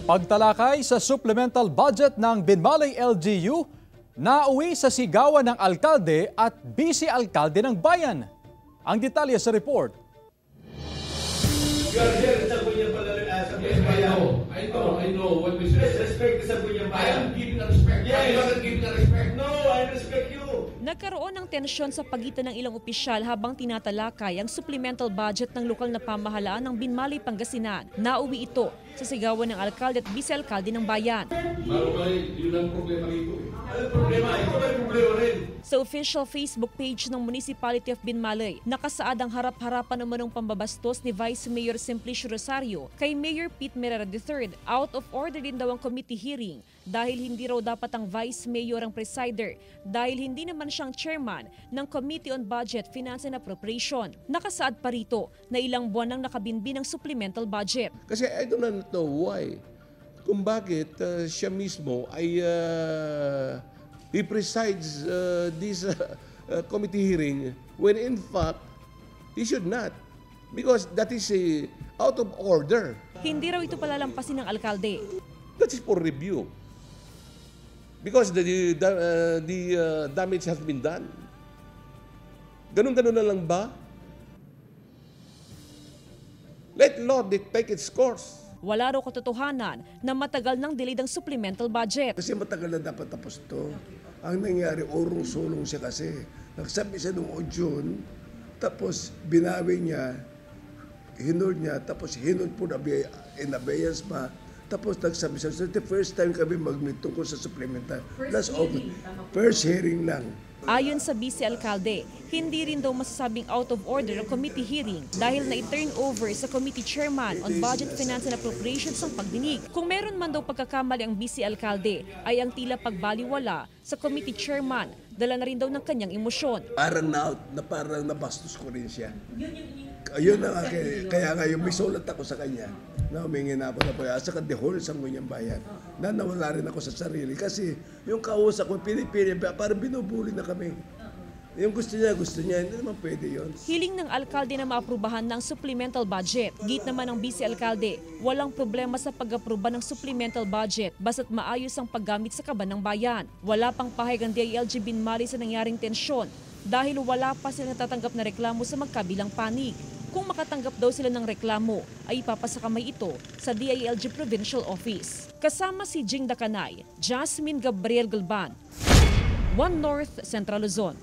Pagtalakay sa supplemental budget ng Binmalay LGU, nauwi sa sigawan ng alkalde at vice-alkalde ng bayan. Ang detalye sa report. I know what we say. Respect sa Bunyang I Bayan. am giving a respect. Yes. You are not giving a respect. No, I respect you. Nagkaroon ng tensyon sa pagitan ng ilang opisyal habang tinatalakay ang supplemental budget ng lokal na pamahalaan ng Binmalay, Pangasinan. Nauwi ito sa sigawan ng alkalde at vice-alkalde ng bayan. Marumay, yun ang problema rito. Ano problema? Ito may problema rin. Sa official Facebook page ng Municipality of Binmalay, nakasaad ang harap-harapan umanong pambabastos ni Vice Mayor Simplicio Rosario kay Mayor Pete Merera III. Out of order din daw ang committee hearing dahil hindi raw dapat ang Vice Mayor ang presider dahil hindi naman siyang chairman ng Committee on Budget, Finance and Appropriation. Nakasaad pa rito na ilang buwan nang nakabinbin ang supplemental budget. Kasi I do not know why. Kung bakit siya mismo ay he presides this committee hearing when in fact he should not, because that is out of order. Hindi raw ito palalampasin ng alkalde. That is for review. Because the damage has been done. Ganun-ganun na lang ba? Let law take its course. Wala raw katotohanan na matagal nang delayed ang supplemental budget. Kasi matagal na dapat tapos to. Ang nangyari, urong-sulong siya kasi. Nagsabi siya noong June, tapos binawi niya, hinol niya, tapos hinol po in abeyance pa. Tapos nagsabi siya, so the first time kami mag-meet tungkol sa supplemental. First hearing lang. Ayon sa vice-alkalde, hindi rin daw masasabing out of order ang committee hearing dahil na-turn over sa committee chairman on budget, finance and appropriations ang pagdinig. Kung meron man daw pagkakamali ang vice-alkalde ay ang tila pagbaliwala sa committee chairman, dala na rin daw ng kanyang emosyon. Parang nabastos ko rin siya. Ayun na nga, kaya ngayon may sulat ako sa kanya na humingi na ako na po sa the whole sa Munyang Bayan. Na nawala rin ako sa sarili kasi yung kausap ko, pinipili, parang binubuli na kami. Yung gusto niya, hindi naman pwede yun. Hiling ng alkalde na maaprubahan ng supplemental budget. Git naman ng vice-alkalde, walang problema sa pag-aproba ng supplemental budget basta't maayos ang paggamit sa kaban ng bayan. Wala pang pahayag ang DILG Binmalay sa nangyaring tensyon dahil wala pa sila natatanggap na reklamo sa magkabilang panig. Kung makatanggap daw sila ng reklamo, ay ipapasakamay ito sa DILG Provincial Office. Kasama si Jing Dakanay, Jasmine Gabriel Galban, One North, Central Luzon.